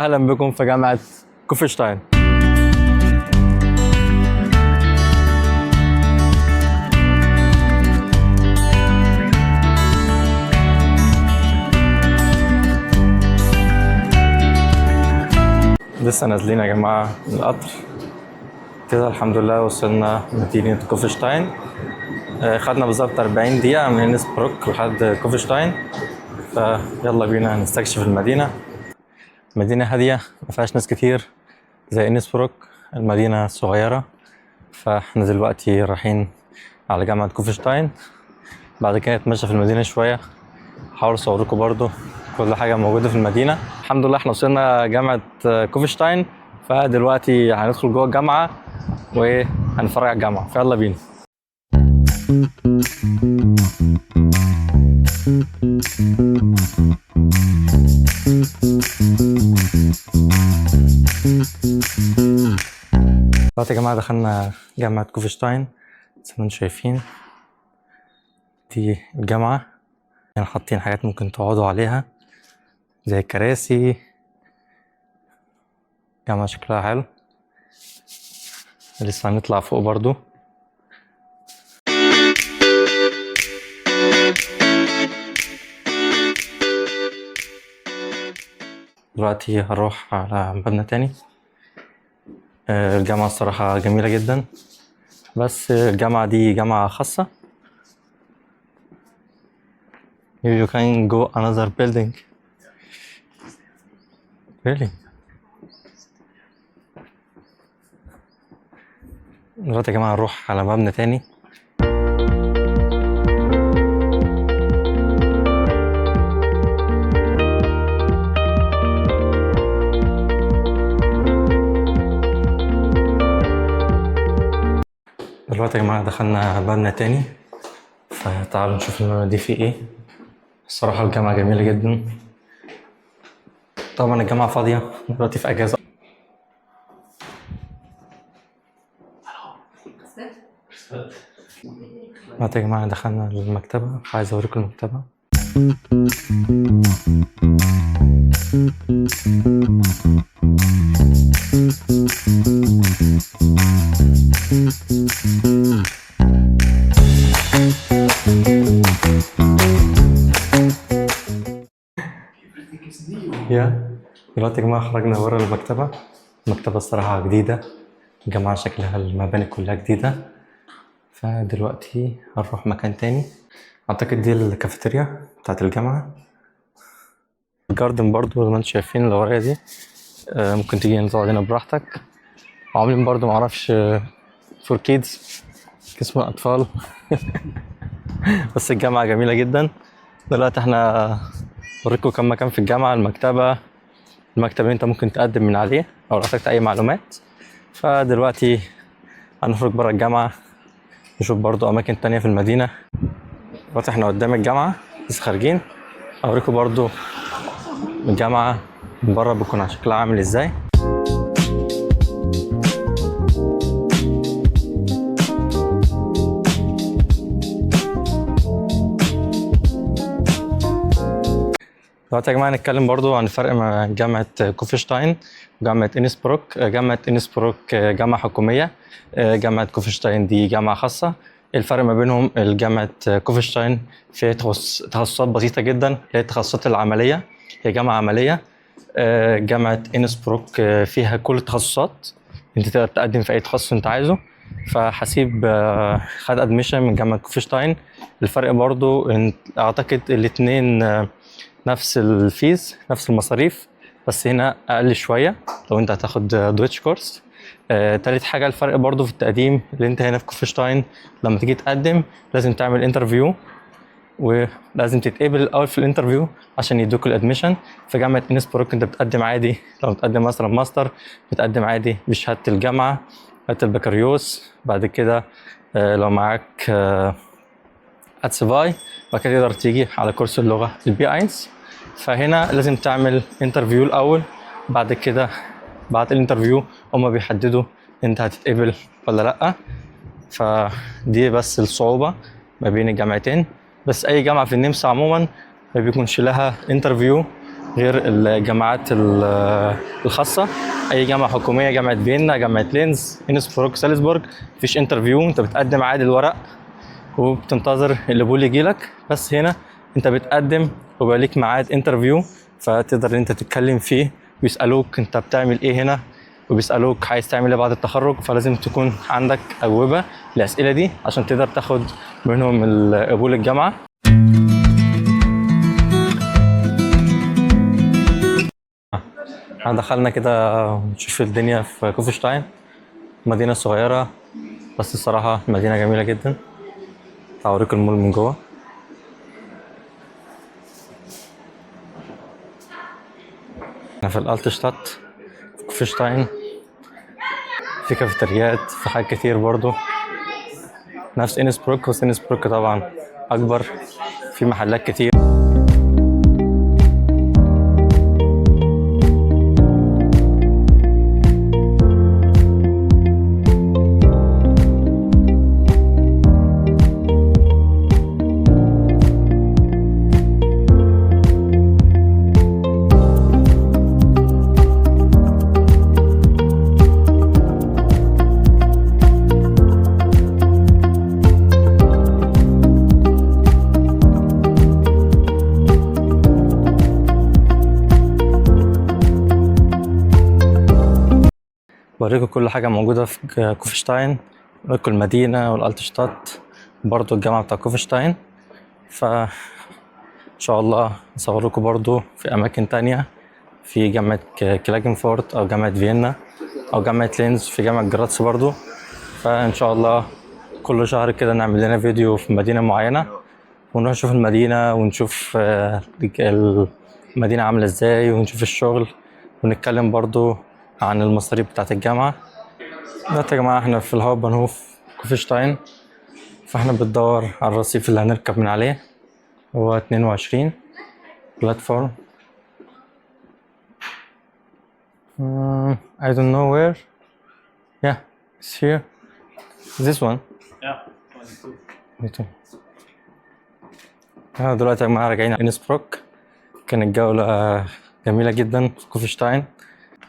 اهلا بكم في جامعه كوفرشتاين. لسه نازلين يا جماعه من القطر كده، الحمد لله وصلنا مدينه كوفرشتاين. خدنا بالظبط 40 دقيقه من انسبروك لحد كوفرشتاين، فيلا بينا نستكشف المدينه. مدينه هاديه ما فيهاش ناس كتير زي انسبروك، المدينه صغيره. فاحنا دلوقتي رايحين على جامعه كوفرشتاين، بعد كده نتمشى في المدينه شويه، هحاول اصور لكم برضو كل حاجه موجوده في المدينه. الحمد لله احنا وصلنا جامعه كوفرشتاين، فدلوقتي هندخل جوه الجامعه وهنتفرج على الجامعه، فيلا بينا. دلوقتي يا جماعه دخلنا جامعه كوفرشتاين زي ما انتم شايفين. دي الجامعه، يعني حاطين حاجات ممكن تقعدوا عليها زي الكراسي. الجامعه شكلها حلو، لسه هنطلع فوق برضو. دلوقتي هنروح على مبنى تاني. الجامعة الصراحة جميلة جدا، بس الجامعة دي جامعة خاصة. You can go another building. Really? دلوقتي يا جماعة هنروح على مبنى تاني. دلوقتي يا جماعة دخلنا مبنى تاني، فتعالوا نشوف المبنى دي فيه ايه. الصراحة الجامعة جميلة جدا. طبعا الجامعة فاضية دلوقتي في أجازة. دلوقتي يا جماعة دخلنا المكتبة، عايز أوريكم المكتبة. دلوقتي يا جماعة خرجنا ورا المكتبة. المكتبة الصراحة جديدة، الجامعة شكلها المباني كلها جديدة. فدلوقتي هنروح مكان تاني، أعتقد دي الكافيتيريا بتاعت الجامعة. الجاردن برضو زي ما انتم شايفين اللي ورايا دي، ممكن تيجي تقعد هنا براحتك. عاملين برضو معرفش فور كيدز، قسم الأطفال. بس الجامعة جميلة جدا. دلوقتي احنا بوريكم كم مكان في الجامعة. المكتبة اللي انت ممكن تقدم من عليه او لو احتجت اي معلومات. فدلوقتي هنخرج برا الجامعة نشوف برضو اماكن تانية في المدينة. دلوقتي احنا قدام الجامعة بس خارجين، اوريكم برضو الجامعة من برا بيكون شكلها عامل ازاي. دلوقتي يا جماعة هنتكلم برضو عن الفرق ما بين جامعة كوفرشتاين وجامعة انسبروك. جامعة انسبروك جامعة حكومية، جامعة كوفرشتاين دي جامعة خاصة. الفرق ما بينهم الجامعة كوفرشتاين فيها تخصصات بسيطة جدا اللي هي التخصصات العملية، هي جامعة عملية. جامعة انسبروك فيها كل التخصصات، انت تقدر تقدم في اي تخصص انت عايزه. فحسيب خد ادميشن من جامعة كوفرشتاين. الفرق برضو اعتقد الاتنين نفس الفيز نفس المصاريف، بس هنا اقل شويه لو انت هتاخد دويتش كورس. تالت حاجه الفرق برضو في التقديم، اللي انت هنا في كوفرشتاين لما تيجي تقدم لازم تعمل انترفيو، ولازم تتقبل الاول في الانترفيو عشان يدوك الادميشن. في جامعه انسبروك انت بتقدم عادي، لو بتقدم مثلا ماستر بتقدم عادي بشهاده الجامعه، شهاده البكالوريوس. بعد كده لو معاك اتسفاي بعد كده تقدر تيجي على كورس اللغه البي 1. فهنا لازم تعمل انترفيو الاول، بعد كده بعد الانترفيو هما بيحددوا انت هتتقبل ولا لا. فدي بس الصعوبه ما بين الجامعتين. بس اي جامعه في النمسا عموما ما بيكونش لها انترفيو غير الجامعات الخاصة. أي جامعة حكومية، جامعة فيينا، جامعة لينز، إنسبروك، سالزبورج، مفيش انترفيو، أنت بتقدم عادي الورق وبتنتظر القبول يجيلك. بس هنا أنت بتقدم وبقى ليك ميعاد انترفيو، فتقدر إن أنت تتكلم فيه، بيسألوك أنت بتعمل إيه هنا، وبيسألوك عايز تعمل إيه بعد التخرج، فلازم تكون عندك أجوبة للأسئلة دي عشان تقدر تاخد منهم قبول الجامعة. احنا دخلنا كده نشوف الدنيا في كوفشتاين، مدينة صغيرة بس الصراحة مدينة جميلة جدا. هوريك المول من جوه. احنا في الالتشتات في كوفشتاين، في كافيتريات، في حاجات كتير برضو نفس انسبروك، بس انسبروك طبعا اكبر، في محلات كتير. بوريكم كل حاجة موجودة في كوفشتاين، بوريكم المدينة والالتشتات، برضو الجامعة بتاع كوفشتاين. فإن شاء الله نصور لكم برضو في أماكن تانية، في جامعة كلاجنفورت أو جامعة فيينا أو جامعة لينز، في جامعة جراتس برضو. فإن شاء الله كل شهر كده نعمل لنا فيديو في مدينة معينة، ونروح نشوف المدينة ونشوف المدينة عاملة ازاي، ونشوف الشغل، ونتكلم برضو عن المصاريف بتاعة الجامعة. دلوقتي يا جماعة احنا في الهاوب بانهوف كوفشتاين، فاحنا بندور على الرصيف اللي هنركب من عليه، هو 22 بلاتفورم. I don't know where. Yeah, it's here. This one. Yeah, 22. Me too. احنا دلوقتي يا جماعة راجعين على إنسبروك. كانت جولة جميلة جدا في كوفشتاين.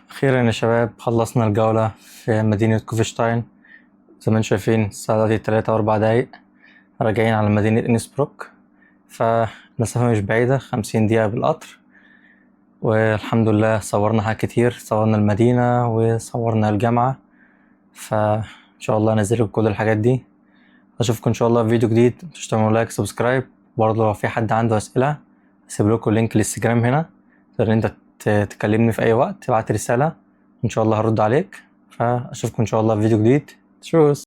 أخيرا يا شباب خلصنا الجولة في مدينة كوفشتاين. زي ما انتم شايفين الساعة دلوقتي 3 و4 دقايق، راجعين على مدينة إنسبروك، فالمسافة مش بعيدة، 50 دقيقة بالقطر. والحمد لله صورنا حاجات كتير، صورنا المدينة وصورنا الجامعة، فإن شاء الله أنزلكم كل الحاجات دي. أشوفكم إن شاء الله في فيديو جديد، متنسوش تعملوا لايك سبسكرايب. برضه لو في حد عنده أسئلة هسيب لكم لينك الانستجرام هنا، تقدر انت تكلمني في اي وقت، تبعت رسالة ان شاء الله هرد عليك. فاشوفكم ان شاء الله في فيديو جديد. تشوز.